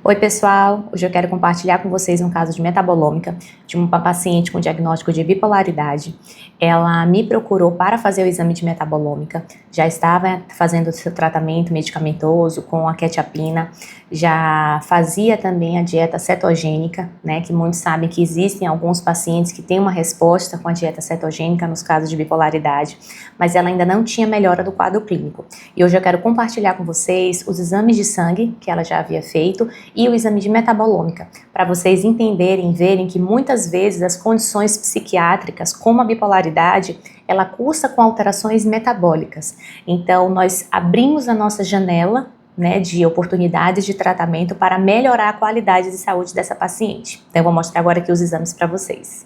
Oi pessoal, hoje eu quero compartilhar com vocês um caso de metabolômica de uma paciente com diagnóstico de bipolaridade. Ela me procurou para fazer o exame de metabolômica, já estava fazendo o seu tratamento medicamentoso com a quetiapina, já fazia também a dieta cetogênica, né, que muitos sabem que existem alguns pacientes que têm uma resposta com a dieta cetogênica nos casos de bipolaridade, mas ela ainda não tinha melhora do quadro clínico. E hoje eu quero compartilhar com vocês os exames de sangue que ela já havia feito e o exame de metabolômica, para vocês entenderem e verem que muitas vezes as condições psiquiátricas, como a bipolaridade, ela cursa com alterações metabólicas. Então, nós abrimos a nossa janela, né, de oportunidades de tratamento para melhorar a qualidade de saúde dessa paciente. Então, eu vou mostrar agora aqui os exames para vocês.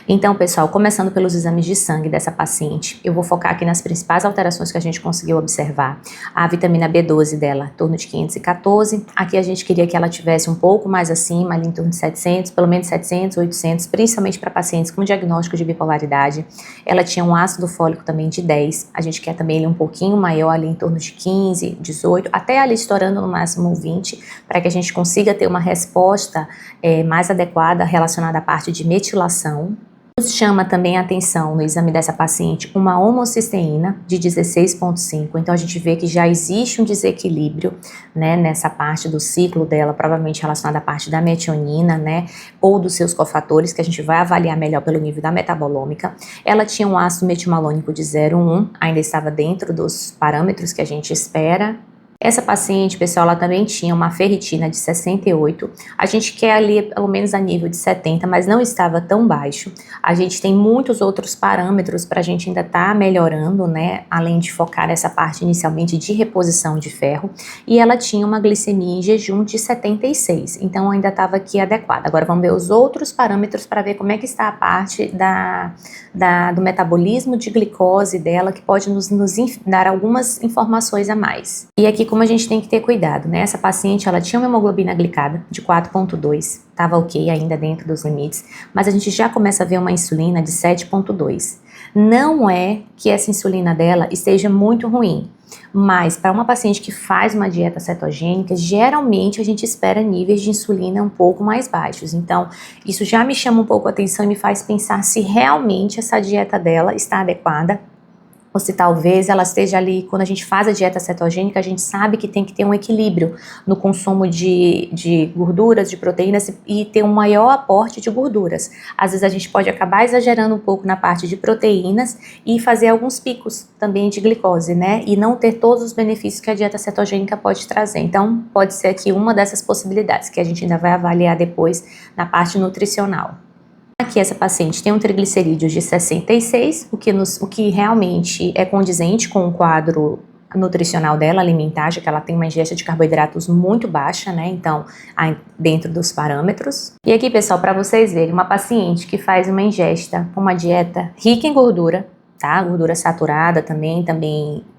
Então, pessoal, começando pelos exames de sangue dessa paciente, eu vou focar aqui nas principais alterações que a gente conseguiu observar. A vitamina B12 dela, em torno de 514. Aqui a gente queria que ela tivesse um pouco mais acima, ali em torno de 700, pelo menos 700, 800, principalmente para pacientes com diagnóstico de bipolaridade. Ela tinha um ácido fólico também de 10. A gente quer também ele um pouquinho maior, ali em torno de 15, 18, até ali estourando no máximo 20, para que a gente consiga ter uma resposta mais adequada relacionada à parte de metilação. Nos chama também a atenção no exame dessa paciente uma homocisteína de 16,5, então a gente vê que já existe um desequilíbrio, né, nessa parte do ciclo dela, provavelmente relacionada à parte da metionina, né, ou dos seus cofatores, que a gente vai avaliar melhor pelo nível da metabolômica. Ela tinha um ácido metilmalônico de 0,1, ainda estava dentro dos parâmetros que a gente espera. Essa paciente, pessoal, ela também tinha uma ferritina de 68, a gente quer ali pelo menos a nível de 70, mas não estava tão baixo. A gente tem muitos outros parâmetros para a gente ainda estar melhorando, né, além de focar essa parte inicialmente de reposição de ferro, e ela tinha uma glicemia em jejum de 76, então ainda estava aqui adequada. Agora vamos ver os outros parâmetros para ver como é que está a parte do metabolismo de glicose dela, que pode nos dar algumas informações a mais. E aqui como a gente tem que ter cuidado, né? Essa paciente, ela tinha uma hemoglobina glicada de 4,2, estava ok ainda dentro dos limites, mas a gente já começa a ver uma insulina de 7,2. Não é que essa insulina dela esteja muito ruim, mas para uma paciente que faz uma dieta cetogênica, geralmente a gente espera níveis de insulina um pouco mais baixos. Então, isso já me chama um pouco a atenção e me faz pensar se realmente essa dieta dela está adequada, ou se talvez ela esteja ali, quando a gente faz a dieta cetogênica, a gente sabe que tem que ter um equilíbrio no consumo de gorduras, de proteínas e ter um maior aporte de gorduras. Às vezes a gente pode acabar exagerando um pouco na parte de proteínas e fazer alguns picos também de glicose, né? E não ter todos os benefícios que a dieta cetogênica pode trazer. Então, pode ser aqui uma dessas possibilidades que a gente ainda vai avaliar depois na parte nutricional. Aqui essa paciente tem um triglicerídeo de 66, o que realmente é condizente com o quadro nutricional dela, alimentar, já que ela tem uma ingesta de carboidratos muito baixa, né, então dentro dos parâmetros. E aqui, pessoal, para vocês verem, uma paciente que faz uma ingesta, uma dieta rica em gordura, tá, gordura saturada também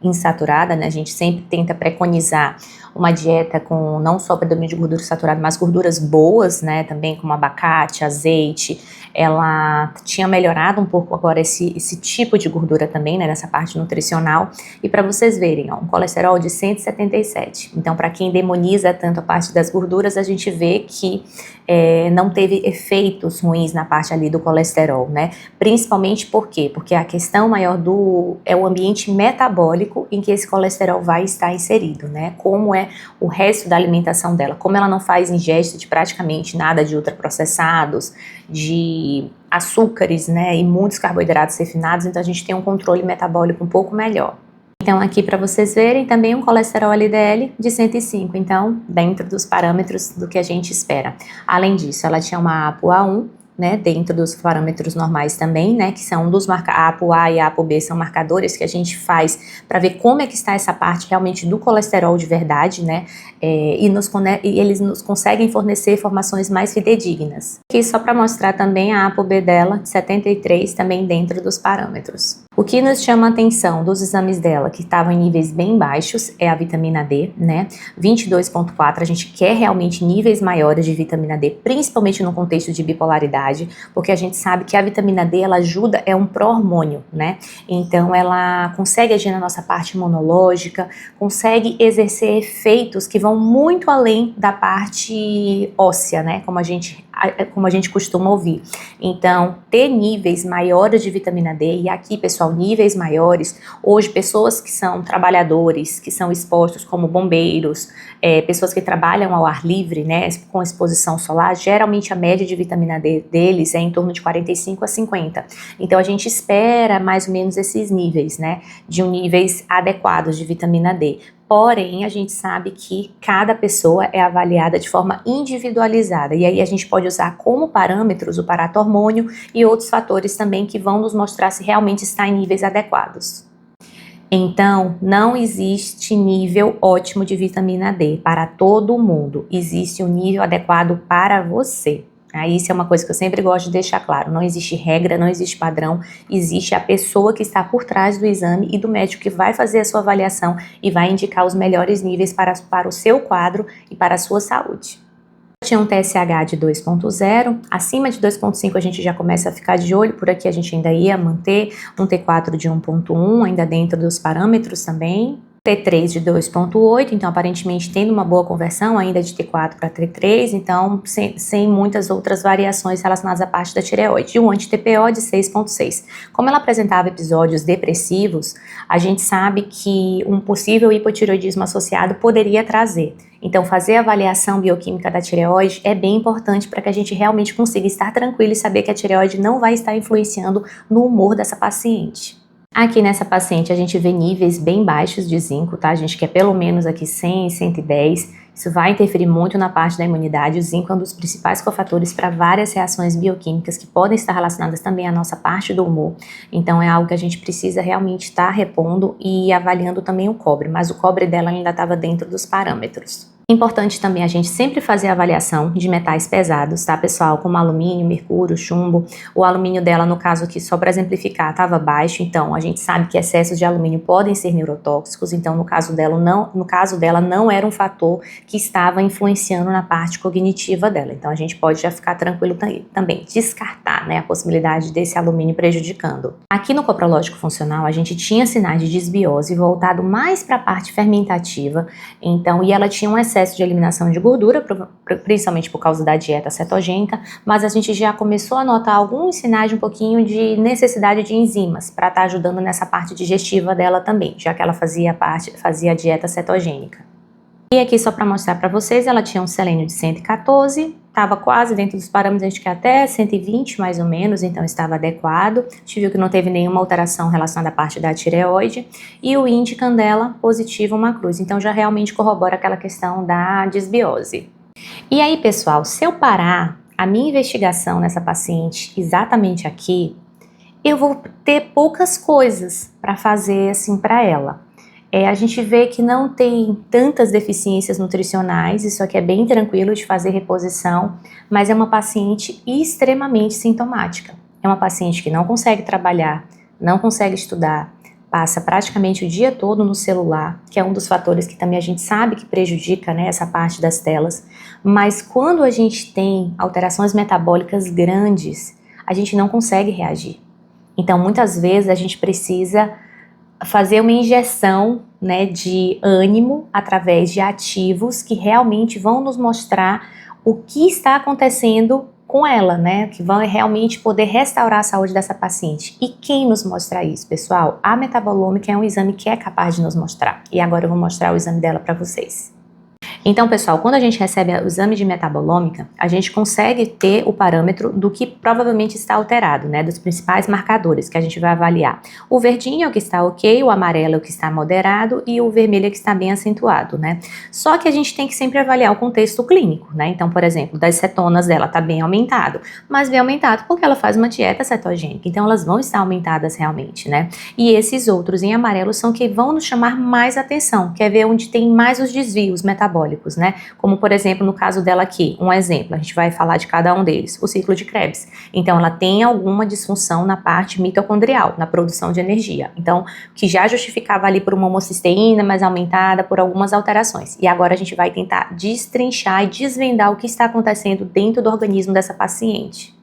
insaturada, né, a gente sempre tenta preconizar uma dieta com não só predomínio de gordura saturada, mas gorduras boas, né, também como abacate, azeite. Ela tinha melhorado um pouco agora esse tipo de gordura também, né, nessa parte nutricional. E para vocês verem, ó, um colesterol de 177. Então, para quem demoniza tanto a parte das gorduras, a gente vê que não teve efeitos ruins na parte ali do colesterol, né? Principalmente por quê? Porque a questão maior é o ambiente metabólico em que esse colesterol vai estar inserido, né? Como é o resto da alimentação dela, como ela não faz ingesta de praticamente nada de ultraprocessados, de açúcares, né, e muitos carboidratos refinados, então a gente tem um controle metabólico um pouco melhor. Então aqui para vocês verem também um colesterol LDL de 105, então dentro dos parâmetros do que a gente espera. Além disso, ela tinha uma ApoA1, né, dentro dos parâmetros normais também, né, que são a ApoA e a ApoB são marcadores que a gente faz para ver como é que está essa parte realmente do colesterol de verdade, né, e eles nos conseguem fornecer informações mais fidedignas. Aqui só para mostrar também a ApoB dela, de 73, também dentro dos parâmetros. O que nos chama a atenção dos exames dela, que estavam em níveis bem baixos, é a vitamina D, né? 22,4, a gente quer realmente níveis maiores de vitamina D, principalmente no contexto de bipolaridade, porque a gente sabe que a vitamina D, ela ajuda, é um pró-hormônio, né? Então, ela consegue agir na nossa parte imunológica, consegue exercer efeitos que vão muito além da parte óssea, né? Como a gente costuma ouvir. Então, ter níveis maiores de vitamina D, e aqui, pessoal, níveis maiores, hoje pessoas que são trabalhadores, que são expostos como bombeiros, pessoas que trabalham ao ar livre, né, com exposição solar, geralmente a média de vitamina D deles é em torno de 45 a 50. Então a gente espera mais ou menos esses níveis, né, de níveis adequados de vitamina D. Porém, a gente sabe que cada pessoa é avaliada de forma individualizada, e aí a gente pode usar como parâmetros o paratormônio e outros fatores também que vão nos mostrar se realmente está em níveis adequados. Então, não existe nível ótimo de vitamina D para todo mundo, existe um nível adequado para você. Isso é uma coisa que eu sempre gosto de deixar claro, não existe regra, não existe padrão, existe a pessoa que está por trás do exame e do médico que vai fazer a sua avaliação e vai indicar os melhores níveis para o seu quadro e para a sua saúde. Tinha um TSH de 2.0, acima de 2.5 a gente já começa a ficar de olho, por aqui a gente ainda ia manter um T4 de 1.1, ainda dentro dos parâmetros também. T3 de 2.8, então aparentemente tendo uma boa conversão ainda de T4 para T3, então sem muitas outras variações relacionadas à parte da tireoide. E um anti-TPO de 6.6. Como ela apresentava episódios depressivos, a gente sabe que um possível hipotireoidismo associado poderia trazer. Então fazer a avaliação bioquímica da tireoide é bem importante para que a gente realmente consiga estar tranquilo e saber que a tireoide não vai estar influenciando no humor dessa paciente. Aqui nessa paciente a gente vê níveis bem baixos de zinco, tá? A gente quer pelo menos aqui 100 e 110. Isso vai interferir muito na parte da imunidade. O zinco é um dos principais cofatores para várias reações bioquímicas que podem estar relacionadas também à nossa parte do humor. Então é algo que a gente precisa realmente estar repondo e avaliando também o cobre, mas o cobre dela ainda estava dentro dos parâmetros. Importante também a gente sempre fazer a avaliação de metais pesados, tá, pessoal? Como alumínio, mercúrio, chumbo. O alumínio dela, no caso aqui, só para exemplificar, estava baixo, então a gente sabe que excessos de alumínio podem ser neurotóxicos, então no caso dela não era um fator que estava influenciando na parte cognitiva dela. Então a gente pode já ficar tranquilo também, descartar, né, a possibilidade desse alumínio prejudicando. Aqui no coprológico funcional, a gente tinha sinais de desbiose voltado mais para a parte fermentativa, então, e ela tinha um excesso de eliminação de gordura, principalmente por causa da dieta cetogênica, mas a gente já começou a notar alguns sinais de um pouquinho de necessidade de enzimas para estar ajudando nessa parte digestiva dela também, já que ela fazia a dieta cetogênica. E aqui só para mostrar para vocês, ela tinha um selênio de 114, estava quase dentro dos parâmetros, a gente quer até 120 mais ou menos, então estava adequado. A gente viu que não teve nenhuma alteração relacionada à parte da tireoide. E o Indicam dela positivo, uma cruz, então já realmente corrobora aquela questão da desbiose. E aí, pessoal, se eu parar a minha investigação nessa paciente exatamente aqui, eu vou ter poucas coisas para fazer assim para ela. A gente vê que não tem tantas deficiências nutricionais, isso aqui é bem tranquilo de fazer reposição, mas é uma paciente extremamente sintomática. É uma paciente que não consegue trabalhar, não consegue estudar, passa praticamente o dia todo no celular, que é um dos fatores que também a gente sabe que prejudica, né, essa parte das telas, mas quando a gente tem alterações metabólicas grandes, a gente não consegue reagir. Então, muitas vezes a gente precisa fazer uma injeção, né, de ânimo através de ativos que realmente vão nos mostrar o que está acontecendo com ela, né, que vão realmente poder restaurar a saúde dessa paciente. E quem nos mostra isso, pessoal? A metabolômica é um exame que é capaz de nos mostrar. E agora eu vou mostrar o exame dela para vocês. Então, pessoal, quando a gente recebe o exame de metabolômica, a gente consegue ter o parâmetro do que provavelmente está alterado, né, dos principais marcadores que a gente vai avaliar. O verdinho é o que está ok, o amarelo é o que está moderado e o vermelho é o que está bem acentuado, né. Só que a gente tem que sempre avaliar o contexto clínico, né. Então, por exemplo, das cetonas dela está bem aumentado, mas bem aumentado porque ela faz uma dieta cetogênica, então elas vão estar aumentadas realmente, né. E esses outros em amarelo são que vão nos chamar mais atenção, quer ver onde tem mais os desvios metabólicos. metabólicos, né? Como, por exemplo, no caso dela aqui, um exemplo, a gente vai falar de cada um deles, o ciclo de Krebs. Então, ela tem alguma disfunção na parte mitocondrial, na produção de energia. Então, que já justificava ali por uma homocisteína mais aumentada, por algumas alterações. E agora a gente vai tentar destrinchar e desvendar o que está acontecendo dentro do organismo dessa paciente.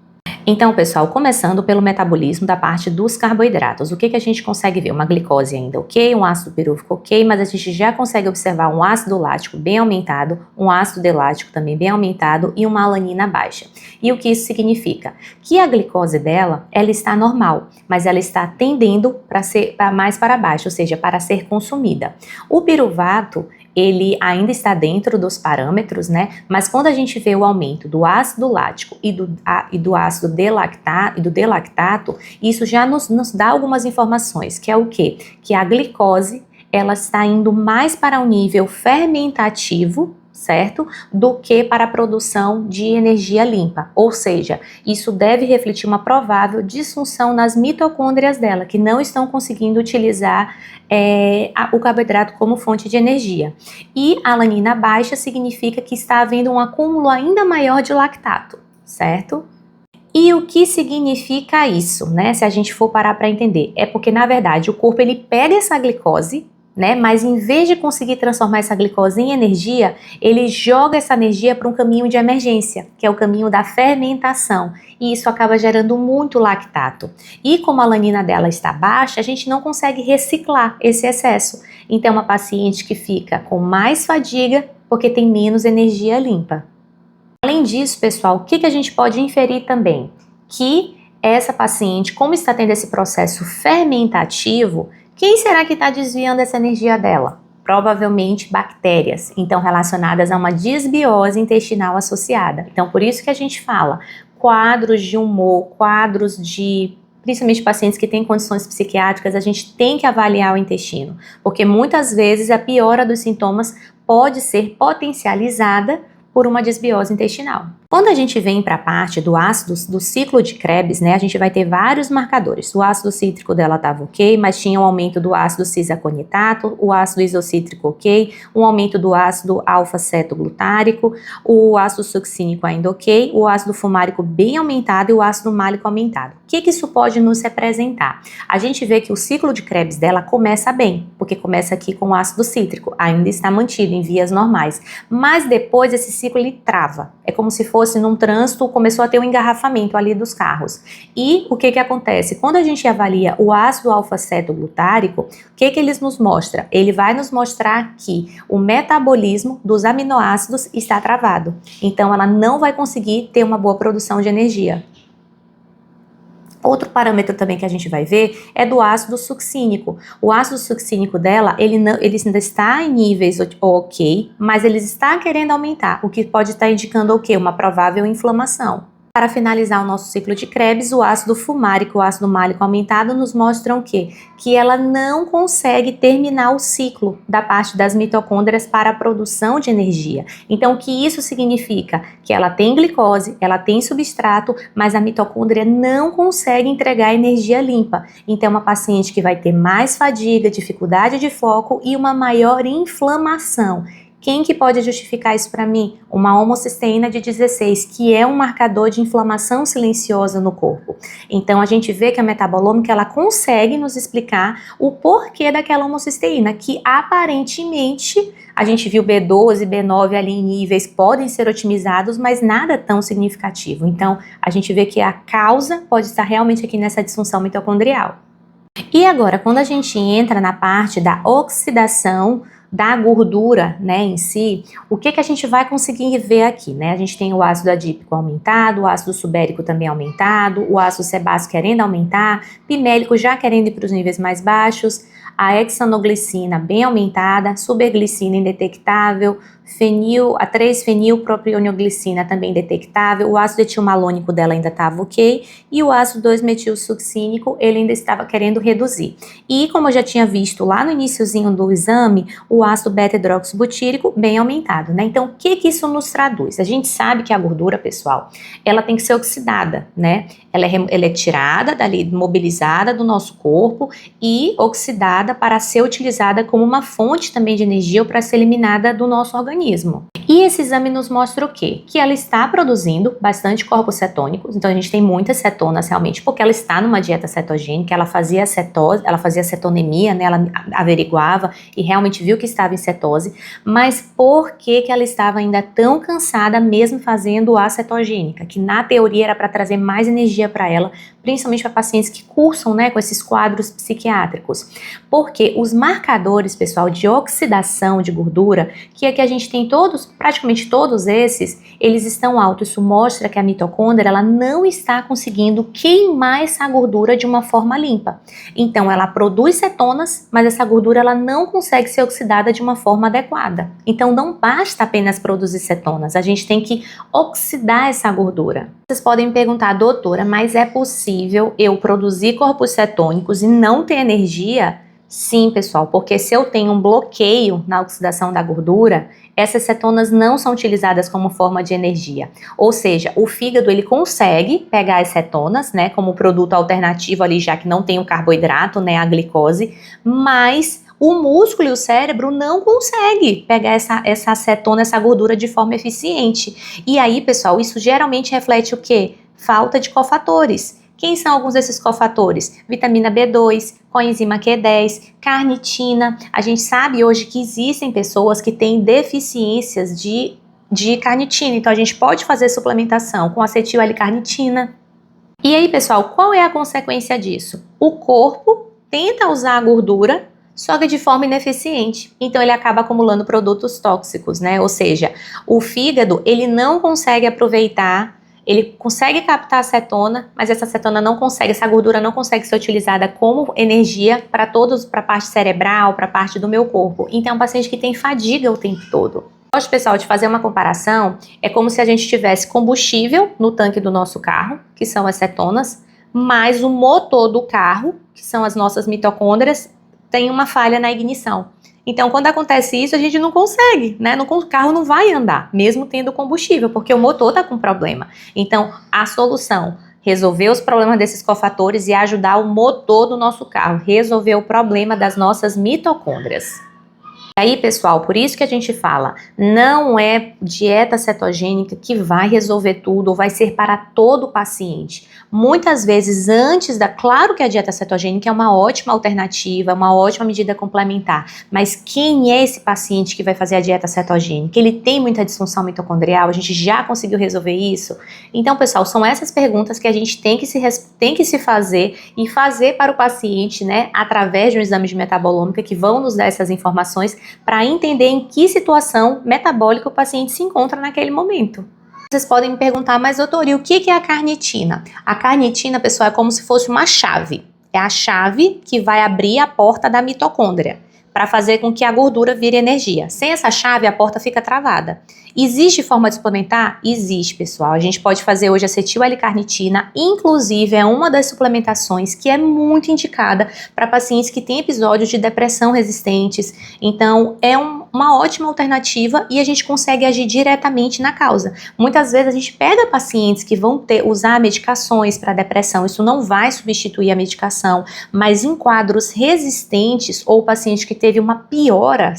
Então, pessoal, começando pelo metabolismo da parte dos carboidratos, o que a gente consegue ver? Uma glicose ainda ok, um ácido pirúvico ok, mas a gente já consegue observar um ácido lático bem aumentado, um ácido delático também bem aumentado e uma alanina baixa. E o que isso significa? Que a glicose dela, ela está normal, mas ela está tendendo para ser mais para baixo, ou seja, para ser consumida. O piruvato, ele ainda está dentro dos parâmetros, né? Mas quando a gente vê o aumento do ácido lático e do ácido delactato, isso já nos dá algumas informações, que é o quê? Que a glicose, ela está indo mais para um nível fermentativo, certo? Do que para a produção de energia limpa. Ou seja, isso deve refletir uma provável disfunção nas mitocôndrias dela, que não estão conseguindo utilizar o carboidrato como fonte de energia. E a alanina baixa significa que está havendo um acúmulo ainda maior de lactato, certo? E o que significa isso, né? Se a gente for parar para entender, é porque na verdade o corpo ele pega essa glicose, né? Mas em vez de conseguir transformar essa glicose em energia, ele joga essa energia para um caminho de emergência, que é o caminho da fermentação, e isso acaba gerando muito lactato. E como a alanina dela está baixa, a gente não consegue reciclar esse excesso. Então é uma paciente que fica com mais fadiga porque tem menos energia limpa. Além disso, pessoal, o que a gente pode inferir também? Que essa paciente, como está tendo esse processo fermentativo, quem será que está desviando essa energia dela? Provavelmente bactérias, então relacionadas a uma disbiose intestinal associada. Então, por isso que a gente fala quadros de humor, quadros de, principalmente pacientes que têm condições psiquiátricas, a gente tem que avaliar o intestino, porque muitas vezes a piora dos sintomas pode ser potencializada por uma desbiose intestinal. Quando a gente vem para a parte do ácido, do ciclo de Krebs, né, a gente vai ter vários marcadores. O ácido cítrico dela estava ok, mas tinha um aumento do ácido cisaconitato, o ácido isocítrico ok, um aumento do ácido alfa-cetoglutárico, o ácido succínico ainda ok, o ácido fumárico bem aumentado e o ácido málico aumentado. O que isso pode nos representar? A gente vê que o ciclo de Krebs dela começa bem, porque começa aqui com o ácido cítrico, ainda está mantido em vias normais, mas depois esse ciclo ele trava. É como se fosse num trânsito, começou a ter um engarrafamento ali dos carros. E o que acontece? Quando a gente avalia o ácido alfa-cetoglutárico, o que ele nos mostra? Ele vai nos mostrar que o metabolismo dos aminoácidos está travado. Então, ela não vai conseguir ter uma boa produção de energia. Outro parâmetro também que a gente vai ver é do ácido succínico. O ácido succínico dela, ele ainda está em níveis ok, mas ele está querendo aumentar, o que pode estar indicando o quê? Uma provável inflamação. Para finalizar o nosso ciclo de Krebs, o ácido fumárico e o ácido málico aumentado nos mostram o quê? Que ela não consegue terminar o ciclo da parte das mitocôndrias para a produção de energia. Então, o que isso significa? Que ela tem glicose, ela tem substrato, mas a mitocôndria não consegue entregar energia limpa. Então, é uma paciente que vai ter mais fadiga, dificuldade de foco e uma maior inflamação. Quem que pode justificar isso para mim? Uma homocisteína de 16, que é um marcador de inflamação silenciosa no corpo. Então, a gente vê que a metabolômica, ela consegue nos explicar o porquê daquela homocisteína, que aparentemente, a gente viu B12 e B9 ali em níveis, podem ser otimizados, mas nada tão significativo. Então, a gente vê que a causa pode estar realmente aqui nessa disfunção mitocondrial. E agora, quando a gente entra na parte da oxidação da gordura, né, em si, o que a gente vai conseguir ver aqui, né? A gente tem o ácido adípico aumentado, o ácido subérico também aumentado, o ácido sebáceo querendo aumentar, pimélico já querendo ir para os níveis mais baixos, a hexanoglicina bem aumentada, superglicina indetectável, a 3-fenilpropionoglicina também detectável, o ácido etilmalônico dela ainda estava ok, e o ácido 2-metilsuccínico ele ainda estava querendo reduzir. E como eu já tinha visto lá no iniciozinho do exame, o ácido beta-hidroxibutírico bem aumentado, né? Então, o que isso nos traduz? A gente sabe que a gordura, pessoal, ela tem que ser oxidada, né? Ela é tirada dali, mobilizada do nosso corpo e oxidada para ser utilizada como uma fonte também de energia ou para ser eliminada do nosso organismo. organismo. E esse exame nos mostra o quê? Que ela está produzindo bastante corpos cetônicos, então a gente tem muitas cetonas realmente, porque ela está numa dieta cetogênica, ela fazia cetose, ela fazia cetonemia, né? Ela averiguava e realmente viu que estava em cetose, mas por que ela estava ainda tão cansada mesmo fazendo a cetogênica? Que na teoria era para trazer mais energia para ela, principalmente para pacientes que cursam, né, com esses quadros psiquiátricos. Porque os marcadores, pessoal, de oxidação de gordura, que aqui a gente tem todos, praticamente todos esses, eles estão altos. Isso mostra que a mitocôndria, ela não está conseguindo queimar essa gordura de uma forma limpa. Então, ela produz cetonas, mas essa gordura ela não consegue ser oxidada de uma forma adequada. Então, não basta apenas produzir cetonas, a gente tem que oxidar essa gordura. Vocês podem me perguntar, doutora, mas é possível eu produzir corpos cetônicos e não ter energia? Sim, pessoal, porque se eu tenho um bloqueio na oxidação da gordura, essas cetonas não são utilizadas como forma de energia. Ou seja, o fígado ele consegue pegar as cetonas, né, como produto alternativo ali, já que não tem o carboidrato, né, a glicose, mas o músculo e o cérebro não conseguem pegar essa cetona, essa gordura de forma eficiente. E aí, pessoal, isso geralmente reflete o quê? Falta de cofatores. Quem são alguns desses cofatores? Vitamina B2, coenzima Q10, carnitina. A gente sabe hoje que existem pessoas que têm deficiências de carnitina, então a gente pode fazer suplementação com acetil L-carnitina. E aí, pessoal, qual é a consequência disso? O corpo tenta usar a gordura, só que de forma ineficiente. Então ele acaba acumulando produtos tóxicos, né? Ou seja, o fígado, ele não consegue aproveitar. Ele consegue captar a cetona, mas essa cetona não consegue, essa gordura não consegue ser utilizada como energia para a parte cerebral, para a parte do meu corpo. Então é um paciente que tem fadiga o tempo todo. Gosto, pessoal, de fazer uma comparação, é como se a gente tivesse combustível no tanque do nosso carro, que são as cetonas, mas o motor do carro, que são as nossas mitocôndrias, tem uma falha na ignição. Então, quando acontece isso, a gente não consegue, né? O carro não vai andar, mesmo tendo combustível, porque o motor está com problema. Então, a solução, resolver os problemas desses cofatores e ajudar o motor do nosso carro, resolver o problema das nossas mitocôndrias. E aí, pessoal, por isso que a gente fala, não é dieta cetogênica que vai resolver tudo ou vai ser para todo o paciente. Muitas vezes claro que a dieta cetogênica é uma ótima alternativa, uma ótima medida complementar, mas quem é esse paciente que vai fazer a dieta cetogênica? Ele tem muita disfunção mitocondrial, a gente já conseguiu resolver isso? Então, pessoal, são essas perguntas que a gente tem que se fazer e fazer para o paciente, né, através de um exame de metabolômica que vão nos dar essas informações para entender em que situação metabólica o paciente se encontra naquele momento. Vocês podem me perguntar, mas doutor, e o que é a carnitina? A carnitina, pessoal, é como se fosse uma chave. É a chave que vai abrir a porta da mitocôndria para fazer com que a gordura vire energia. Sem essa chave, a porta fica travada. Existe forma de suplementar? Existe, pessoal. A gente pode fazer hoje acetil L-carnitina, inclusive é uma das suplementações que é muito indicada para pacientes que têm episódios de depressão resistentes. Então, é uma ótima alternativa e a gente consegue agir diretamente na causa. Muitas vezes a gente pega pacientes que vão usar medicações para depressão, isso não vai substituir a medicação, mas em quadros resistentes ou paciente que teve uma piora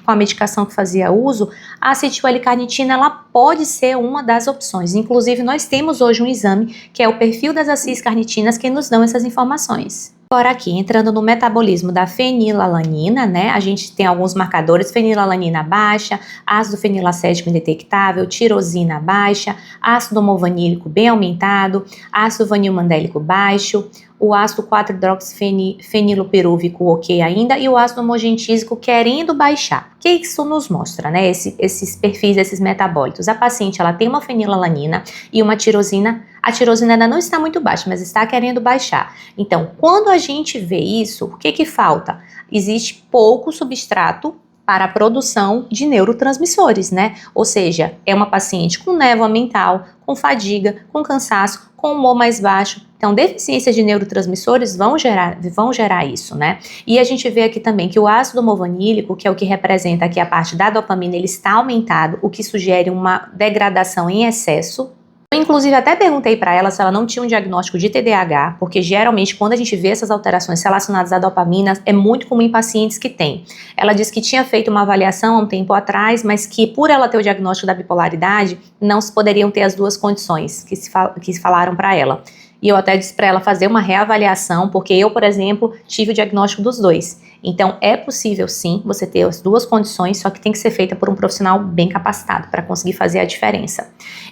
com a medicação que fazia uso, a acetil L-carnitina ela pode ser uma das opções. Inclusive, nós temos hoje um exame que é o perfil das acetilcarnitinas que nos dão essas informações. Agora aqui, entrando no metabolismo da fenilalanina, né, a gente tem alguns marcadores, fenilalanina baixa, ácido fenilacético indetectável, tirosina baixa, ácido homovanílico bem aumentado, ácido vanilmandélico baixo, o ácido 4-hidroxifenilopirúvico ok ainda e o ácido homogentísico querendo baixar. O que isso nos mostra, né, esses perfis, esses metabólitos? A paciente, ela tem uma fenilalanina e uma tirosina. A tirosina ainda não está muito baixa, mas está querendo baixar. Então, quando a gente vê isso, o que falta? Existe pouco substrato para a produção de neurotransmissores, né? Ou seja, é uma paciente com névoa mental, com fadiga, com cansaço, com humor mais baixo. Então, deficiências de neurotransmissores vão gerar isso, né? E a gente vê aqui também que o ácido homovanílico, que é o que representa aqui a parte da dopamina, ele está aumentado, o que sugere uma degradação em excesso. Eu, inclusive, até perguntei para ela se ela não tinha um diagnóstico de TDAH, porque geralmente quando a gente vê essas alterações relacionadas à dopamina, é muito comum em pacientes que têm. Ela disse que tinha feito uma avaliação há um tempo atrás, mas que por ela ter o diagnóstico da bipolaridade, não se poderiam ter as duas condições que falaram para ela. E eu até disse para ela fazer uma reavaliação, porque eu, por exemplo, tive o diagnóstico dos dois. Então, é possível sim você ter as duas condições, só que tem que ser feita por um profissional bem capacitado para conseguir fazer a diferença.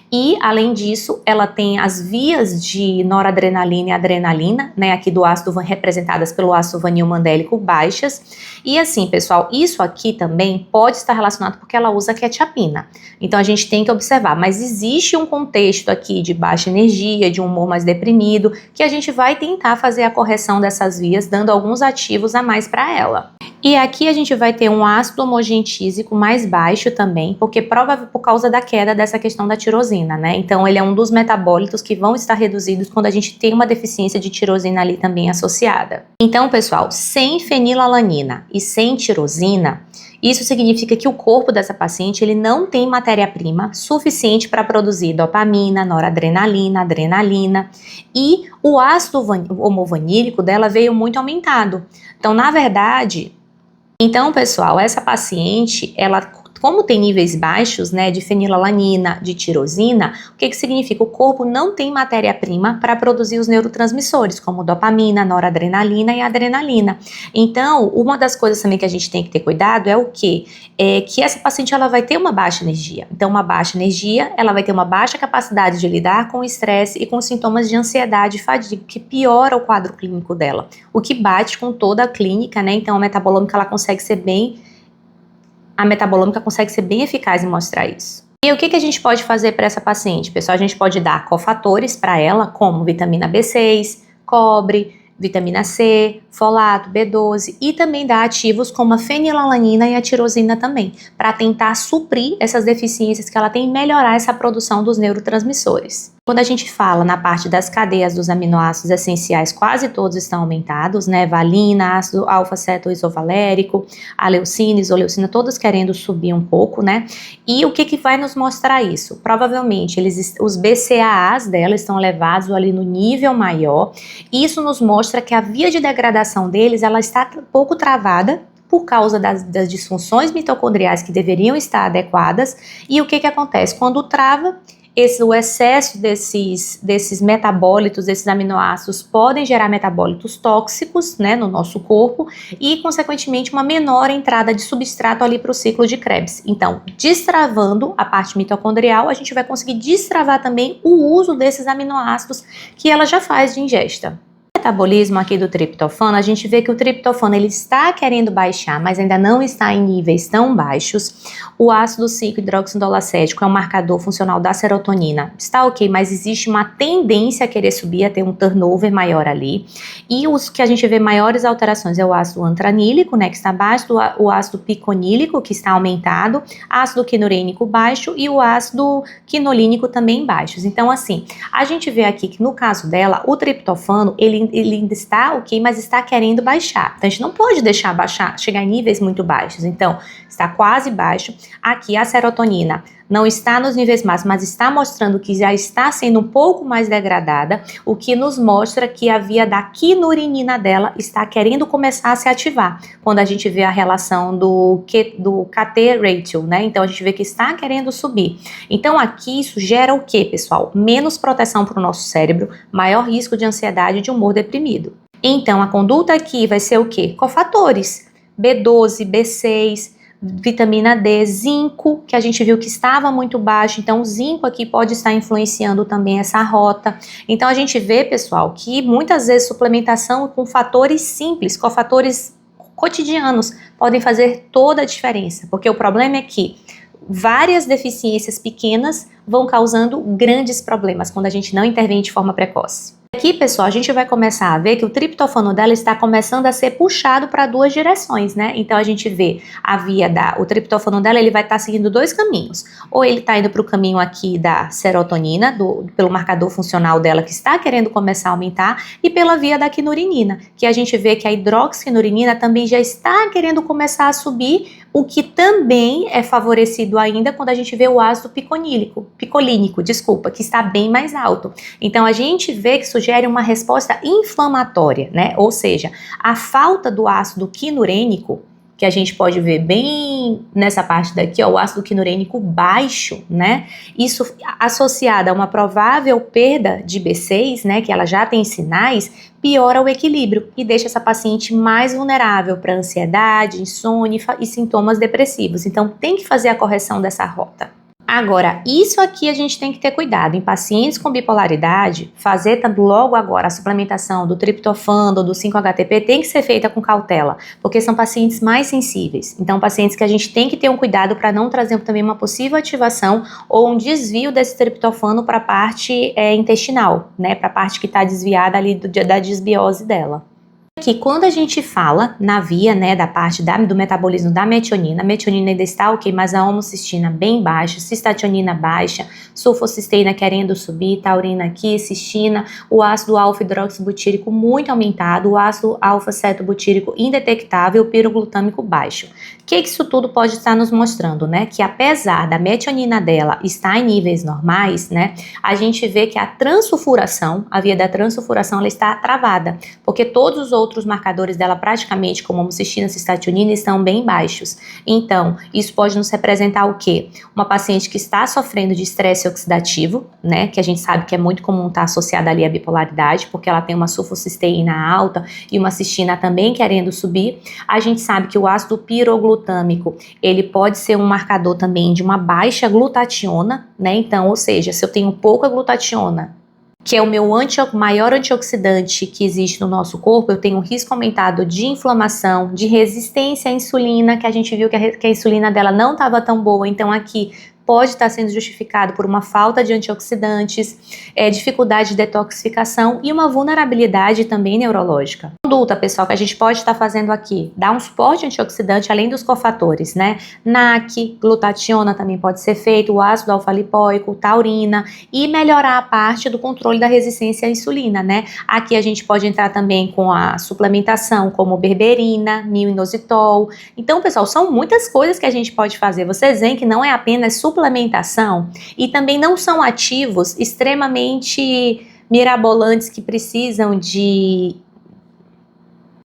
E, além disso, ela tem as vias de noradrenalina e adrenalina, né, aqui do ácido, representadas pelo ácido vanilmandélico baixas. E assim, pessoal, isso aqui também pode estar relacionado porque ela usa quetiapina. Então, a gente tem que observar, mas existe um contexto aqui de baixa energia, de um humor mais deprimido, que a gente vai tentar fazer a correção dessas vias, dando alguns ativos a mais para ela. E aqui a gente vai ter um ácido homogentísico mais baixo também, porque provavelmente por causa da queda dessa questão da tirosina, né? Então ele é um dos metabólitos que vão estar reduzidos quando a gente tem uma deficiência de tirosina ali também associada. Então, pessoal, sem fenilalanina e sem tirosina, isso significa que o corpo dessa paciente ele não tem matéria-prima suficiente para produzir dopamina, noradrenalina, adrenalina, e o ácido homovanílico dela veio muito aumentado. Então, na verdade, pessoal, essa paciente, ela, como tem níveis baixos, né, de fenilalanina, de tirosina, o que significa? O corpo não tem matéria-prima para produzir os neurotransmissores, como dopamina, noradrenalina e adrenalina. Então, uma das coisas também que a gente tem que ter cuidado é o quê? É que essa paciente, ela vai ter uma baixa energia. Então, uma baixa energia, ela vai ter uma baixa capacidade de lidar com o estresse e com sintomas de ansiedade e fadiga, que piora o quadro clínico dela, o que bate com toda a clínica, né? Então, a metabolômica, ela consegue ser bem eficaz em mostrar isso. E o que a gente pode fazer para essa paciente? Pessoal, a gente pode dar cofatores para ela, como vitamina B6, cobre, vitamina C, folato, B12 e também dar ativos como a fenilalanina e a tirosina também, para tentar suprir essas deficiências que ela tem e melhorar essa produção dos neurotransmissores. Quando a gente fala na parte das cadeias dos aminoácidos essenciais, quase todos estão aumentados, né? Valina, ácido alfa-cetoisovalérico, a leucina, isoleucina, todos querendo subir um pouco, né? E o que vai nos mostrar isso? Provavelmente os BCAAs dela estão elevados ali no nível maior. Isso nos mostra que a via de degradação deles, ela está um pouco travada, por causa das disfunções mitocondriais que deveriam estar adequadas. E o que acontece? Quando trava, o excesso desses metabólitos, desses aminoácidos, podem gerar metabólitos tóxicos, né, no nosso corpo e, consequentemente, uma menor entrada de substrato ali para o ciclo de Krebs. Então, destravando a parte mitocondrial, a gente vai conseguir destravar também o uso desses aminoácidos que ela já faz de ingesta. Metabolismo aqui do triptofano, a gente vê que o triptofano ele está querendo baixar, mas ainda não está em níveis tão baixos. O ácido 5-hidroxindolacético é um marcador funcional da serotonina. Está ok, mas existe uma tendência a querer subir, a ter um turnover maior ali. E os que a gente vê maiores alterações é o ácido antranílico, né, que está baixo, o ácido piconílico, que está aumentado, ácido quinurênico baixo e o ácido quinolínico também baixos. Então, assim, a gente vê aqui que no caso dela, o triptofano, ele ainda está ok, mas está querendo baixar. Então, a gente não pode deixar baixar, chegar em níveis muito baixos. Então, está quase baixo. Aqui, a serotonina não está nos níveis máximos, mas está mostrando que já está sendo um pouco mais degradada, o que nos mostra que a via da quinurinina dela está querendo começar a se ativar, quando a gente vê a relação do KT ratio, né? Então, a gente vê que está querendo subir. Então, aqui isso gera o que, pessoal? Menos proteção para o nosso cérebro, maior risco de ansiedade e de humor deprimido. Então, a conduta aqui vai ser o quê? Cofatores, B12, B6, vitamina D, zinco, que a gente viu que estava muito baixo, então o zinco aqui pode estar influenciando também essa rota. Então a gente vê, pessoal, que muitas vezes suplementação com fatores simples, cofatores cotidianos, podem fazer toda a diferença, porque o problema é que várias deficiências pequenas vão causando grandes problemas quando a gente não intervém de forma precoce. Aqui, pessoal, a gente vai começar a ver que o triptofano dela está começando a ser puxado para duas direções, né? Então, a gente vê o triptofano dela, ele vai estar seguindo dois caminhos. Ou ele está indo para o caminho aqui da serotonina, pelo marcador funcional dela, que está querendo começar a aumentar, e pela via da quinurinina, que a gente vê que a hidroxiquinurinina também já está querendo começar a subir, o que também é favorecido ainda quando a gente vê o ácido picolínico, que está bem mais alto. Então a gente vê que sugere uma resposta inflamatória, né? Ou seja, a falta do ácido quinurênico, que a gente pode ver bem nessa parte daqui, ó, o ácido quinurênico baixo, né? Isso associado a uma provável perda de B6, né, que ela já tem sinais, piora o equilíbrio e deixa essa paciente mais vulnerável para ansiedade, insônia e sintomas depressivos. Então tem que fazer a correção dessa rota. Agora, isso aqui a gente tem que ter cuidado. Em pacientes com bipolaridade, fazer logo agora a suplementação do triptofano ou do 5-HTP tem que ser feita com cautela, porque são pacientes mais sensíveis. Então, pacientes que a gente tem que ter um cuidado para não trazer também uma possível ativação ou um desvio desse triptofano para a parte intestinal, né? Para a parte que está desviada ali da desbiose dela. Que quando a gente fala na via, né, da parte do metabolismo da metionina, a metionina ainda está ok, mas a homocistina bem baixa, cistationina baixa, sulfocisteína querendo subir, taurina aqui, cistina, o ácido alfa-hidroxibutírico muito aumentado, o ácido alfa-cetobutírico indetectável, o piroglutâmico baixo. O que isso tudo pode estar nos mostrando, né? Que apesar da metionina dela estar em níveis normais, né, a gente vê que a transsulfuração, a via da transsulfuração, ela está travada, porque todos os outros marcadores dela praticamente, como homocistina, cistationina, estão bem baixos. Então, isso pode nos representar o quê? Uma paciente que está sofrendo de estresse oxidativo, né, que a gente sabe que é muito comum estar associada ali à bipolaridade, porque ela tem uma sulfocisteína alta e uma cistina também querendo subir. A gente sabe que o ácido piroglutâmico, ele pode ser um marcador também de uma baixa glutationa, né, então, ou seja, se eu tenho pouca glutationa, que é o meu maior antioxidante que existe no nosso corpo, eu tenho um risco aumentado de inflamação, de resistência à insulina, que a gente viu que a insulina dela não estava tão boa, então aqui pode estar sendo justificado por uma falta de antioxidantes, dificuldade de detoxificação e uma vulnerabilidade também neurológica. Conduta, pessoal, que a gente pode estar fazendo aqui, dar um suporte antioxidante além dos cofatores, né? NAC, glutationa também pode ser feito, o ácido alfa-lipoico, taurina e melhorar a parte do controle da resistência à insulina, né? Aqui a gente pode entrar também com a suplementação, como berberina, mio-inositol. Então, pessoal, são muitas coisas que a gente pode fazer. Vocês veem que não é apenas suplementação e também não são ativos extremamente mirabolantes que precisam de...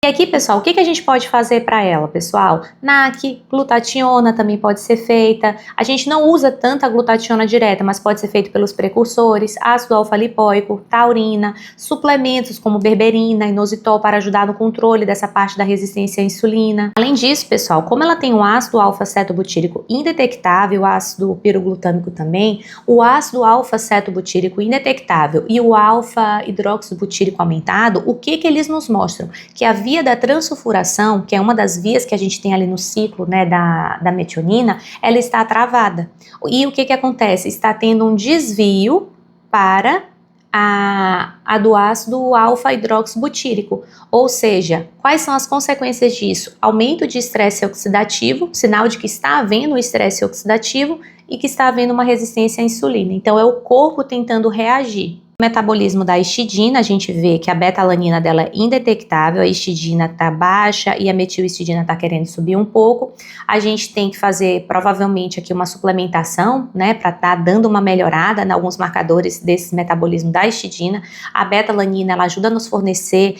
E aqui, pessoal, o que a gente pode fazer para ela, pessoal? NAC, glutationa também pode ser feita. A gente não usa tanta glutationa direta, mas pode ser feito pelos precursores, ácido alfa-lipoico, taurina, suplementos como berberina, inositol para ajudar no controle dessa parte da resistência à insulina. Além disso, pessoal, como ela tem um ácido alfa-cetobutírico indetectável, o ácido piroglutâmico também, o ácido alfa-cetobutírico indetectável e o alfa-hidroxibutírico aumentado, o que eles nos mostram? Que a via da transsulfuração, que é uma das vias que a gente tem ali no ciclo, né, da metionina, ela está travada. E o que acontece? Está tendo um desvio para a do ácido alfa-hidroxibutírico. Ou seja, quais são as consequências disso? Aumento de estresse oxidativo, sinal de que está havendo estresse oxidativo e que está havendo uma resistência à insulina. Então, é o corpo tentando reagir. O metabolismo da histidina, a gente vê que a beta-alanina dela é indetectável, a histidina está baixa e a metilhistidina está querendo subir um pouco. A gente tem que fazer, provavelmente, aqui uma suplementação, né, para estar dando uma melhorada em alguns marcadores desse metabolismo da histidina. A beta-alanina, ela ajuda a nos fornecer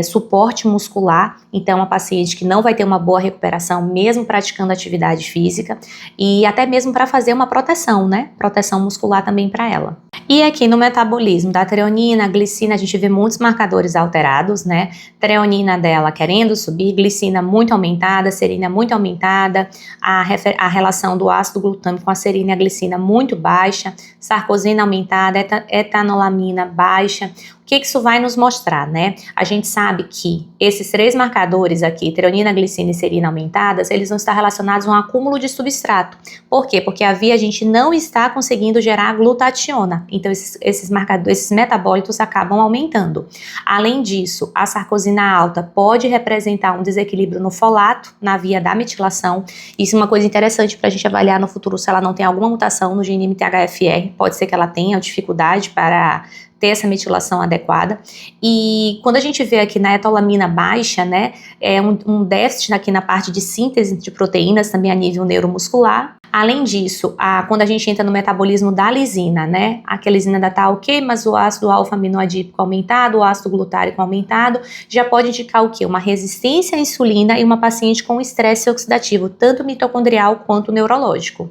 suporte muscular, então a paciente que não vai ter uma boa recuperação, mesmo praticando atividade física, e até mesmo para fazer uma proteção, né, proteção muscular também para ela. E aqui no metabolismo da treonina, glicina, a gente vê muitos marcadores alterados, né? Treonina dela querendo subir, glicina muito aumentada, serina muito aumentada, a relação do ácido glutâmico com a serina e a glicina muito baixa, sarcosina aumentada, etanolamina baixa. O que isso vai nos mostrar, né? A gente sabe que esses três marcadores aqui, treonina, glicina e serina aumentadas, eles vão estar relacionados a um acúmulo de substrato. Por quê? Porque a via a gente não está conseguindo gerar glutationa. Então, esses marcadores, esses metabólitos acabam aumentando. Além disso, a sarcosina alta pode representar um desequilíbrio no folato, na via da metilação. Isso é uma coisa interessante para a gente avaliar no futuro se ela não tem alguma mutação no gene MTHFR. Pode ser que ela tenha dificuldade para ter essa metilação adequada. E quando a gente vê aqui na etolamina baixa, né, é um déficit aqui na parte de síntese de proteínas, também a nível neuromuscular. Além disso, quando a gente entra no metabolismo da lisina, né, a lisina ainda tá ok, mas o ácido alfa-aminoadípico aumentado, o ácido glutárico aumentado, já pode indicar o quê? Uma resistência à insulina e uma paciente com estresse oxidativo, tanto mitocondrial quanto neurológico.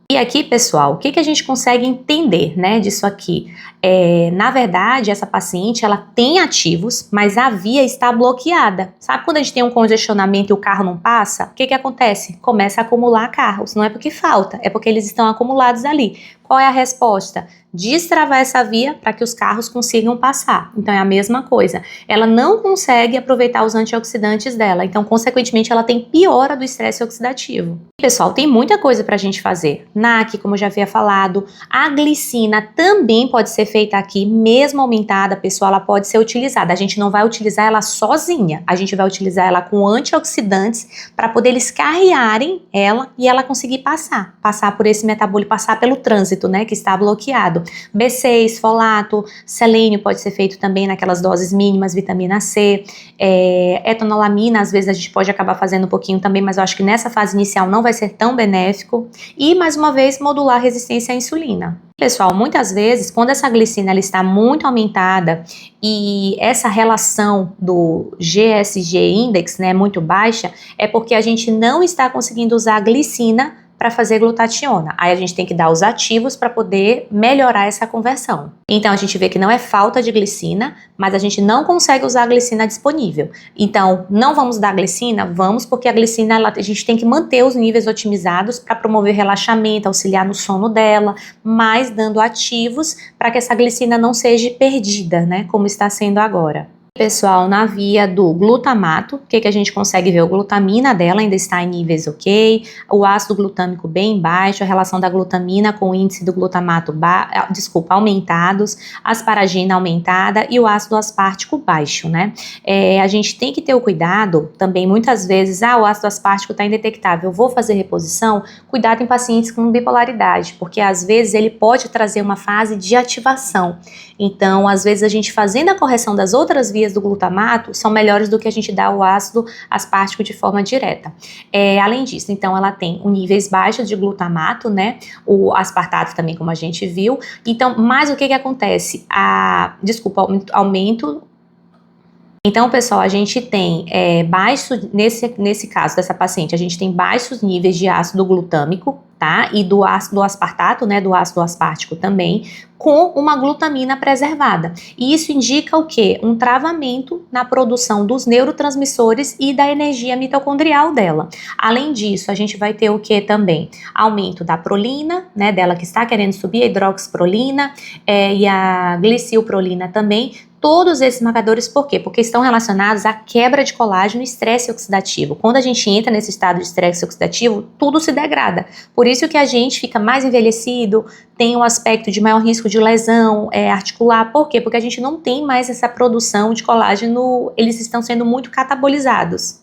E aqui, pessoal, o que a gente consegue entender, né, disso aqui? Na verdade, essa paciente, ela tem ativos, mas a via está bloqueada. Sabe quando a gente tem um congestionamento e o carro não passa? O que acontece? Começa a acumular carros. Não é porque falta, é porque eles estão acumulados ali. Qual é a resposta? Destravar essa via para que os carros consigam passar. Então é a mesma coisa. Ela não consegue aproveitar os antioxidantes dela, então consequentemente ela tem piora do estresse oxidativo. Pessoal, tem muita coisa para a gente fazer. NAC, como eu já havia falado, a glicina também pode ser feita aqui, mesmo aumentada, pessoal, ela pode ser utilizada. A gente não vai utilizar ela sozinha, a gente vai utilizar ela com antioxidantes para poder eles carrearem ela e ela conseguir passar por esse metabólico, passar pelo trânsito, né, que está bloqueado. B6, folato, selênio pode ser feito também naquelas doses mínimas, vitamina C, etanolamina, às vezes a gente pode acabar fazendo um pouquinho também, mas eu acho que nessa fase inicial não vai ser tão benéfico. E, mais uma vez, modular a resistência à insulina. Pessoal, muitas vezes, quando essa glicina ela está muito aumentada e essa relação do GSG Index, né, muito baixa, é porque a gente não está conseguindo usar a glicina para fazer glutationa. Aí a gente tem que dar os ativos para poder melhorar essa conversão. Então a gente vê que não é falta de glicina, mas a gente não consegue usar a glicina disponível. Então não vamos dar glicina? Vamos, porque a glicina a gente tem que manter os níveis otimizados para promover relaxamento, auxiliar no sono dela, mas dando ativos para que essa glicina não seja perdida, né, como está sendo agora. Pessoal, na via do glutamato, o que a gente consegue ver? A glutamina dela ainda está em níveis ok, o ácido glutâmico bem baixo, a relação da glutamina com o índice do glutamato aumentados, a asparagina aumentada e o ácido aspartico baixo, né? A gente tem que ter o cuidado também, muitas vezes, o ácido aspartico está indetectável, eu vou fazer reposição, cuidado em pacientes com bipolaridade, porque às vezes ele pode trazer uma fase de ativação. Então, às vezes a gente fazendo a correção das outras vias do glutamato são melhores do que a gente dar o ácido aspartico de forma direta. Além disso, então ela tem níveis baixos de glutamato, né? O aspartato também, como a gente viu. Então, mas o que acontece? Aumento. Então, pessoal, a gente tem nesse caso dessa paciente, a gente tem baixos níveis de ácido glutâmico, tá? E do ácido aspartato, né? Do ácido aspartico também, com uma glutamina preservada. E isso indica o quê? Um travamento na produção dos neurotransmissores e da energia mitocondrial dela. Além disso, a gente vai ter o quê também? Aumento da prolina, né? Dela que está querendo subir, a hidroxiprolina e a glicilprolina também. Todos esses marcadores, por quê? Porque estão relacionados à quebra de colágeno e estresse oxidativo. Quando a gente entra nesse estado de estresse oxidativo, tudo se degrada. Por isso que a gente fica mais envelhecido, tem um aspecto de maior risco de lesão articular. Por quê? Porque a gente não tem mais essa produção de colágeno, eles estão sendo muito catabolizados.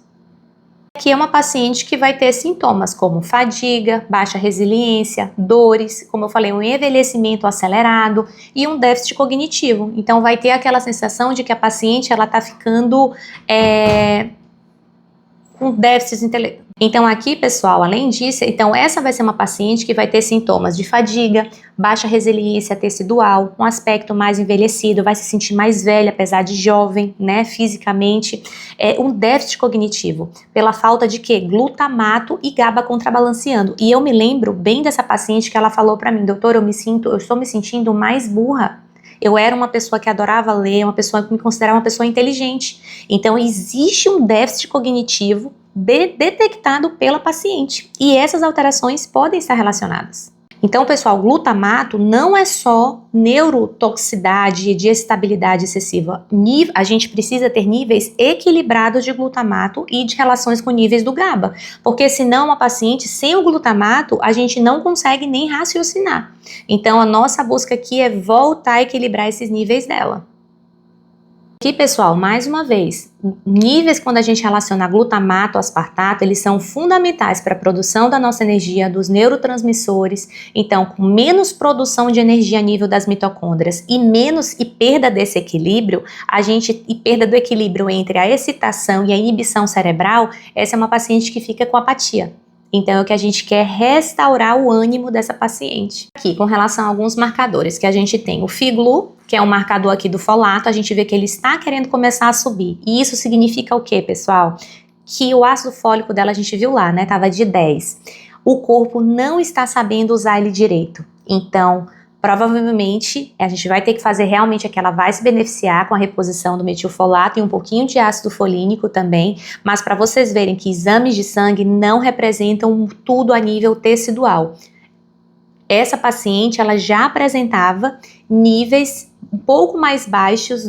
Aqui é uma paciente que vai ter sintomas como fadiga, baixa resiliência, dores, como eu falei, um envelhecimento acelerado e um déficit cognitivo. Então vai ter aquela sensação de que a paciente ela está ficando com déficits intelectuais. Então aqui, pessoal, além disso, então essa vai ser uma paciente que vai ter sintomas de fadiga, baixa resiliência tecidual, um aspecto mais envelhecido, vai se sentir mais velha, apesar de jovem, né, fisicamente, um déficit cognitivo, pela falta de quê? Glutamato e GABA contrabalanceando. E eu me lembro bem dessa paciente que ela falou para mim, doutor, eu estou me sentindo mais burra. Eu era uma pessoa que adorava ler, uma pessoa que me considerava uma pessoa inteligente. Então existe um déficit cognitivo detectado pela paciente. E essas alterações podem estar relacionadas. Então, pessoal, glutamato não é só neurotoxicidade de estabilidade excessiva. A gente precisa ter níveis equilibrados de glutamato e de relações com níveis do GABA. Porque senão uma paciente sem o glutamato, a gente não consegue nem raciocinar. Então, a nossa busca aqui é voltar a equilibrar esses níveis dela. Aqui, pessoal, mais uma vez, níveis quando a gente relaciona glutamato, aspartato, eles são fundamentais para a produção da nossa energia, dos neurotransmissores. Então, com menos produção de energia a nível das mitocôndrias e perda desse equilíbrio, e perda do equilíbrio entre a excitação e a inibição cerebral, essa é uma paciente que fica com apatia. Então, é o que a gente quer restaurar o ânimo dessa paciente. Aqui, com relação a alguns marcadores, que a gente tem o FIGLU, que é um marcador aqui do folato, a gente vê que ele está querendo começar a subir. E isso significa o quê, pessoal? Que o ácido fólico dela, a gente viu lá, né? Tava de 10. O corpo não está sabendo usar ele direito. Então, provavelmente, a gente vai ter que fazer realmente é que ela vai se beneficiar com a reposição do metilfolato e um pouquinho de ácido folínico também, mas para vocês verem que exames de sangue não representam tudo a nível tecidual. Essa paciente, ela já apresentava níveis um pouco mais baixos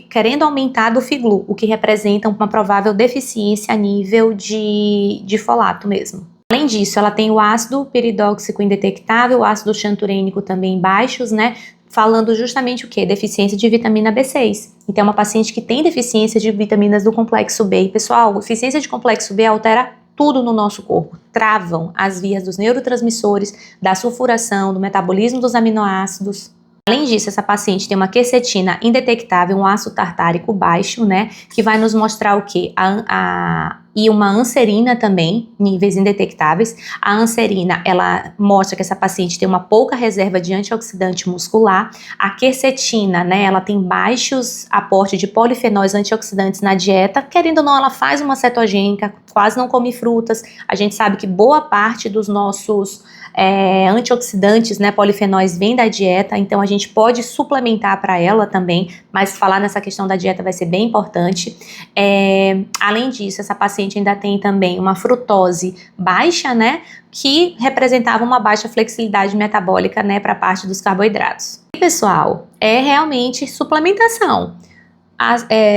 querendo aumentar do FIGLU, o que representa uma provável deficiência a nível de folato mesmo. Além disso, ela tem o ácido peridóxico indetectável, o ácido xanturênico também baixos, né? Falando justamente o quê? Deficiência de vitamina B6. Então, é uma paciente que tem deficiência de vitaminas do complexo B. E, pessoal, deficiência de complexo B altera tudo no nosso corpo. Travam as vias dos neurotransmissores, da sulfuração, do metabolismo dos aminoácidos. Além disso, essa paciente tem uma quercetina indetectável, um ácido tartárico baixo, né? Que vai nos mostrar o quê? E uma anserina também, níveis indetectáveis. A anserina, ela mostra que essa paciente tem uma pouca reserva de antioxidante muscular. A quercetina, né, ela tem baixos aportes de polifenóis antioxidantes na dieta. Querendo ou não, ela faz uma cetogênica, quase não come frutas. A gente sabe que boa parte dos nossos antioxidantes, né, polifenóis, vem da dieta, então a gente pode suplementar para ela também, mas falar nessa questão da dieta vai ser bem importante. Além disso, essa paciente ainda tem também uma frutose baixa, né, que representava uma baixa flexibilidade metabólica, né, para a parte dos carboidratos. E, pessoal, é realmente suplementação.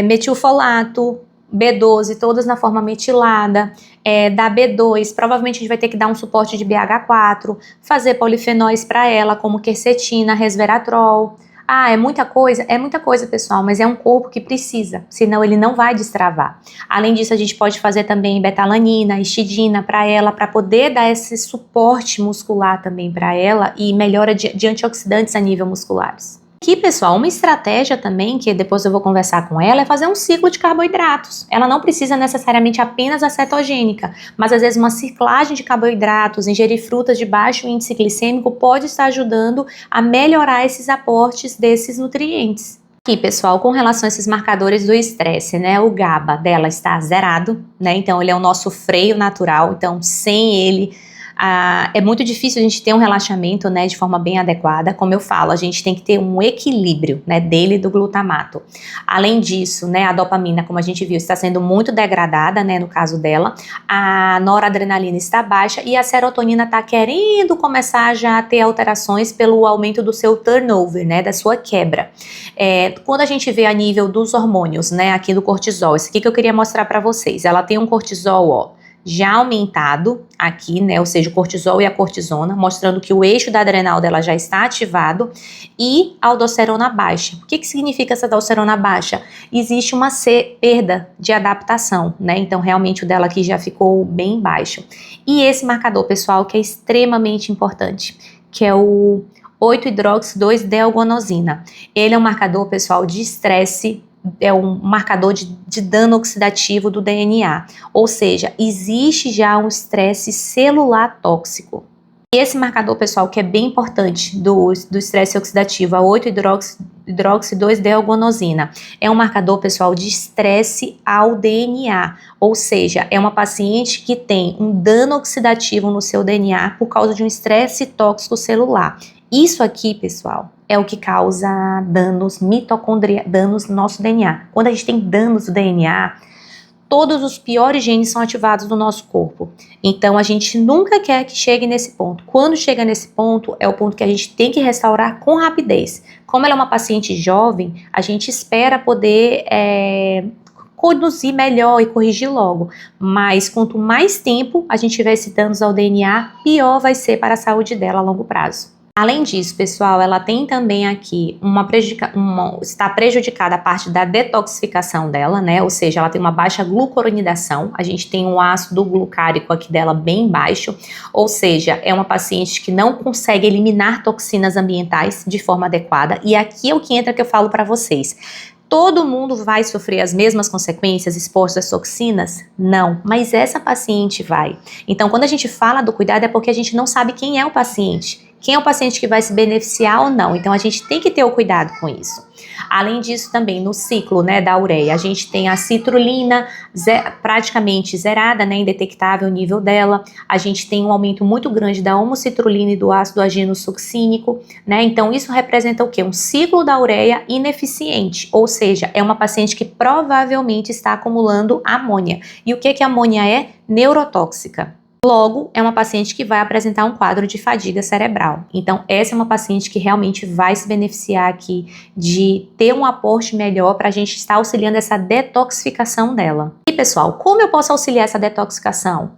Metilfolato, B12, todas na forma metilada, da B2, provavelmente a gente vai ter que dar um suporte de BH4, fazer polifenóis para ela, como quercetina, resveratrol. É muita coisa, pessoal, mas é um corpo que precisa, senão ele não vai destravar. Além disso, a gente pode fazer também betalanina, histidina para ela, para poder dar esse suporte muscular também para ela e melhora de antioxidantes a nível musculares. Aqui, pessoal, uma estratégia também, que depois eu vou conversar com ela, é fazer um ciclo de carboidratos. Ela não precisa necessariamente apenas a cetogênica, mas às vezes uma ciclagem de carboidratos, ingerir frutas de baixo índice glicêmico pode estar ajudando a melhorar esses aportes desses nutrientes. Aqui, pessoal, com relação a esses marcadores do estresse, né, o GABA dela está zerado, né, então ele é o nosso freio natural, então sem ele é muito difícil a gente ter um relaxamento, né, de forma bem adequada. Como eu falo, a gente tem que ter um equilíbrio, né, dele e do glutamato. Além disso, né, a dopamina, como a gente viu, está sendo muito degradada, né, no caso dela. A noradrenalina está baixa e a serotonina está querendo começar já a ter alterações pelo aumento do seu turnover, né, da sua quebra. Quando a gente vê a nível dos hormônios, né, aqui do cortisol, isso aqui que eu queria mostrar para vocês. Ela tem um cortisol, ó, já aumentado aqui, né, ou seja, o cortisol e a cortisona, mostrando que o eixo da adrenal dela já está ativado, e a aldosterona baixa. O que significa essa aldosterona baixa? Existe uma perda de adaptação, né, então realmente o dela aqui já ficou bem baixo. E esse marcador, pessoal, que é extremamente importante, que é o 8-hidroxi-2-D-algonosina. Ele é um marcador, pessoal, de estresse, é um marcador de dano oxidativo do DNA, ou seja, existe já um estresse celular tóxico. E esse marcador, pessoal, que é bem importante do estresse oxidativo, a 8-hidroxi-2-D-algonosina, é um marcador, pessoal, de estresse ao DNA, ou seja, é uma paciente que tem um dano oxidativo no seu DNA por causa de um estresse tóxico celular. Isso aqui, pessoal, é o que causa danos danos no nosso DNA. Quando a gente tem danos do DNA, todos os piores genes são ativados no nosso corpo. Então, a gente nunca quer que chegue nesse ponto. Quando chega nesse ponto, é o ponto que a gente tem que restaurar com rapidez. Como ela é uma paciente jovem, a gente espera poder conduzir melhor e corrigir logo. Mas, quanto mais tempo a gente tiver esses danos ao DNA, pior vai ser para a saúde dela a longo prazo. Além disso, pessoal, ela tem também aqui está prejudicada a parte da detoxificação dela, né? Ou seja, ela tem uma baixa glucuronidação. A gente tem um ácido glucárico aqui dela bem baixo, ou seja, é uma paciente que não consegue eliminar toxinas ambientais de forma adequada. E aqui é o que entra que eu falo para vocês. Todo mundo vai sofrer as mesmas consequências expostas às toxinas? Não, mas essa paciente vai. Então, quando a gente fala do cuidado é porque a gente não sabe quem é o paciente. Quem é o paciente que vai se beneficiar ou não. Então, a gente tem que ter o cuidado com isso. Além disso, também no ciclo, né, da ureia, a gente tem a citrulina praticamente zerada, né, indetectável o nível dela. A gente tem um aumento muito grande da homocitrulina e do ácido aginosuccínico, né? Então, isso representa o quê? Um ciclo da ureia ineficiente, ou seja, é uma paciente que provavelmente está acumulando amônia. E o que a amônia é? Neurotóxica. Logo, é uma paciente que vai apresentar um quadro de fadiga cerebral. Então, essa é uma paciente que realmente vai se beneficiar aqui de ter um aporte melhor para a gente estar auxiliando essa detoxificação dela. E, pessoal, como eu posso auxiliar essa detoxificação?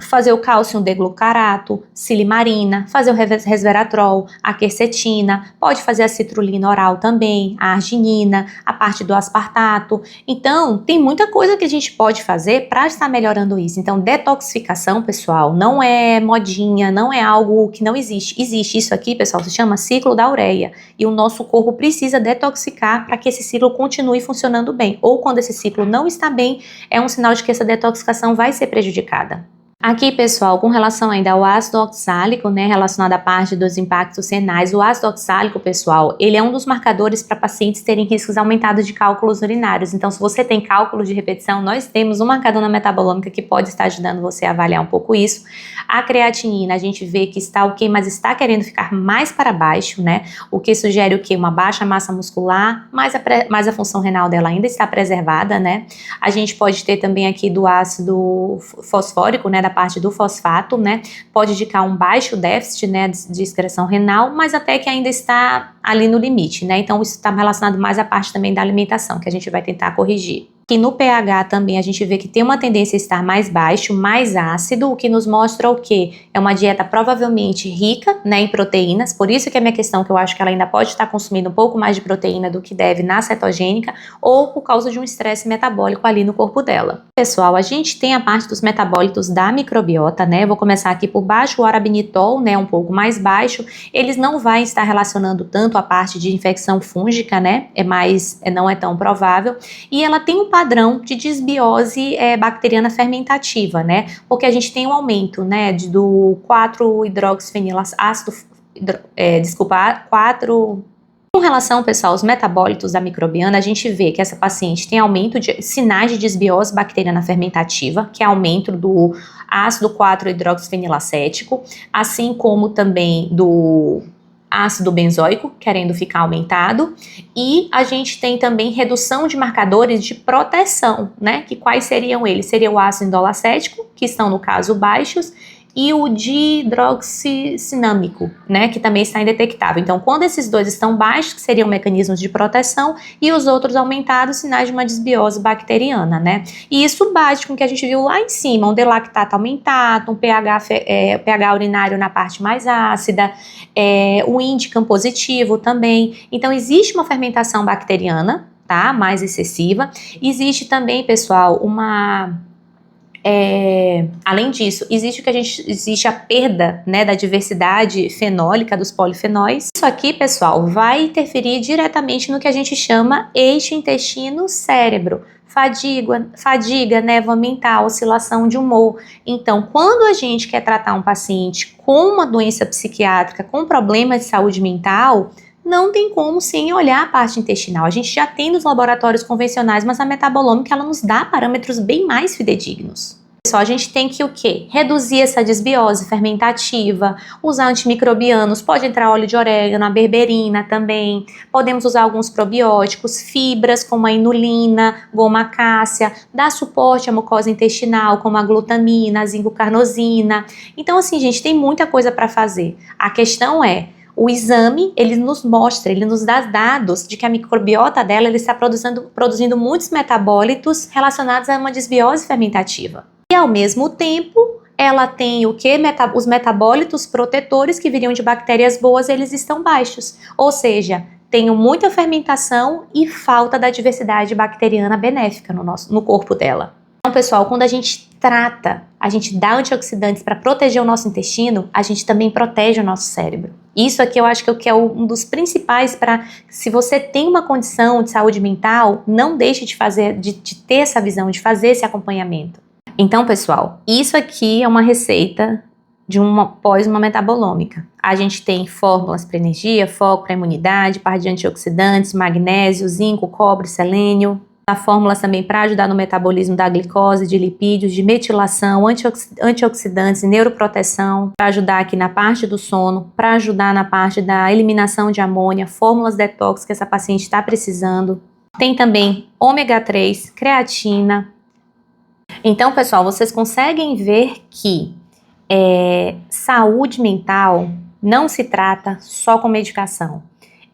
Fazer o cálcio deglucarato, silimarina, fazer o resveratrol, a quercetina, pode fazer a citrulina oral também, a arginina, a parte do aspartato. Então, tem muita coisa que a gente pode fazer para estar melhorando isso. Então, detoxificação, pessoal, não é modinha, não é algo que não existe. Existe isso aqui, pessoal, se chama ciclo da ureia. E o nosso corpo precisa detoxicar para que esse ciclo continue funcionando bem. Ou quando esse ciclo não está bem, é um sinal de que essa detoxificação vai ser prejudicada. Aqui, pessoal, com relação ainda ao ácido oxálico, né, relacionado à parte dos impactos renais, o ácido oxálico, pessoal, ele é um dos marcadores para pacientes terem riscos aumentados de cálculos urinários. Então, se você tem cálculos de repetição, nós temos um marcador na metabolômica que pode estar ajudando você a avaliar um pouco isso. A creatinina, a gente vê que está ok, mas está querendo ficar mais para baixo, né, o que sugere o quê? Uma baixa massa muscular, mas a função renal dela ainda está preservada, né. A gente pode ter também aqui do ácido fosfórico, né, da parte do fosfato, né, pode indicar um baixo déficit, né, de excreção renal, mas até que ainda está ali no limite, né, então isso está relacionado mais à parte também da alimentação, que a gente vai tentar corrigir. E no pH também a gente vê que tem uma tendência a estar mais baixo, mais ácido, o que nos mostra o quê? É uma dieta provavelmente rica, né, em proteínas, por isso que é a minha questão, que eu acho que ela ainda pode estar consumindo um pouco mais de proteína do que deve na cetogênica, ou por causa de um estresse metabólico ali no corpo dela. Pessoal, a gente tem a parte dos metabólitos da microbiota, né, vou começar aqui por baixo, o arabinitol, né, um pouco mais baixo, eles não vão estar relacionando tanto a parte de infecção fúngica, né, não é tão provável, e ela tem um padrão de desbiose bacteriana fermentativa, né? Porque a gente tem um aumento, né, do 4-hidroxifenilácido, Com relação, pessoal, aos metabólitos da microbiana, a gente vê que essa paciente tem aumento de sinais de desbiose bacteriana fermentativa, que é aumento do ácido 4-hidroxifenilacético, assim como também do ácido benzoico, querendo ficar aumentado, e a gente tem também redução de marcadores de proteção, né, que quais seriam eles? Seria o ácido indolacético, que estão no caso baixos, e o dihidroxicinâmico, né, que também está indetectável. Então, quando esses dois estão baixos, que seriam mecanismos de proteção, e os outros aumentados, sinais de uma desbiose bacteriana, né. E isso bate com o que a gente viu lá em cima, um delactato aumentado, um pH urinário na parte mais ácida, o INDICAM positivo também. Então, existe uma fermentação bacteriana, tá, mais excessiva. Existe também, pessoal, além disso, existe a perda, né, da diversidade fenólica dos polifenóis. Isso aqui, pessoal, vai interferir diretamente no que a gente chama eixo intestino-cérebro. Fadiga, névoa mental, oscilação de humor. Então, quando a gente quer tratar um paciente com uma doença psiquiátrica, com problemas de saúde mental, não tem como sem olhar a parte intestinal. A gente já tem nos laboratórios convencionais, mas a metabolômica ela nos dá parâmetros bem mais fidedignos. Só a gente tem que o quê? Reduzir essa desbiose fermentativa, usar antimicrobianos, pode entrar óleo de orégano, a berberina também, podemos usar alguns probióticos, fibras como a inulina, goma cássia, dar suporte à mucosa intestinal como a glutamina, a zincocarnosina. Então assim, gente, tem muita coisa para fazer. A questão é, o exame, ele nos mostra, ele nos dá dados de que a microbiota dela ele está produzindo muitos metabólitos relacionados a uma desbiose fermentativa. E ao mesmo tempo, ela tem o que? Os metabólitos protetores que viriam de bactérias boas, eles estão baixos. Ou seja, tenho muita fermentação e falta da diversidade bacteriana benéfica no corpo dela. Então, pessoal, quando a gente trata, a gente dá antioxidantes para proteger o nosso intestino, a gente também protege o nosso cérebro. Isso aqui eu acho que é um dos principais para, se você tem uma condição de saúde mental, não deixe de ter essa visão, de fazer esse acompanhamento. Então, pessoal, isso aqui é uma receita de após uma metabolômica. A gente tem fórmulas para energia, foco para imunidade, par de antioxidantes, magnésio, zinco, cobre, selênio. Há fórmulas também para ajudar no metabolismo da glicose, de lipídios, de metilação, antioxidantes e neuroproteção, para ajudar aqui na parte do sono, para ajudar na parte da eliminação de amônia, fórmulas detox que essa paciente está precisando. Tem também ômega 3, creatina. Então, pessoal, vocês conseguem ver que saúde mental não se trata só com medicação.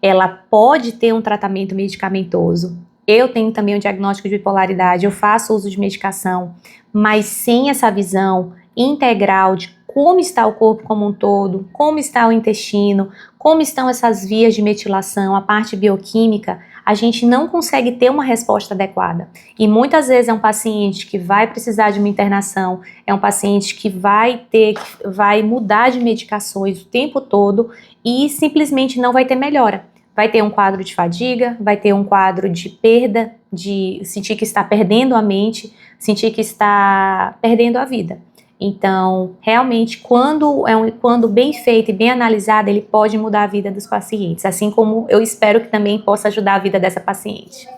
Ela pode ter um tratamento medicamentoso. Eu tenho também um diagnóstico de bipolaridade, eu faço uso de medicação, mas sem essa visão integral de como está o corpo como um todo, como está o intestino, como estão essas vias de metilação, a parte bioquímica, a gente não consegue ter uma resposta adequada. E muitas vezes é um paciente que vai precisar de uma internação, é um paciente que vai mudar de medicações o tempo todo e simplesmente não vai ter melhora. Vai ter um quadro de fadiga, vai ter um quadro de perda, de sentir que está perdendo a mente, sentir que está perdendo a vida. Então, realmente, quando bem feito e bem analisado, ele pode mudar a vida dos pacientes, assim como eu espero que também possa ajudar a vida dessa paciente.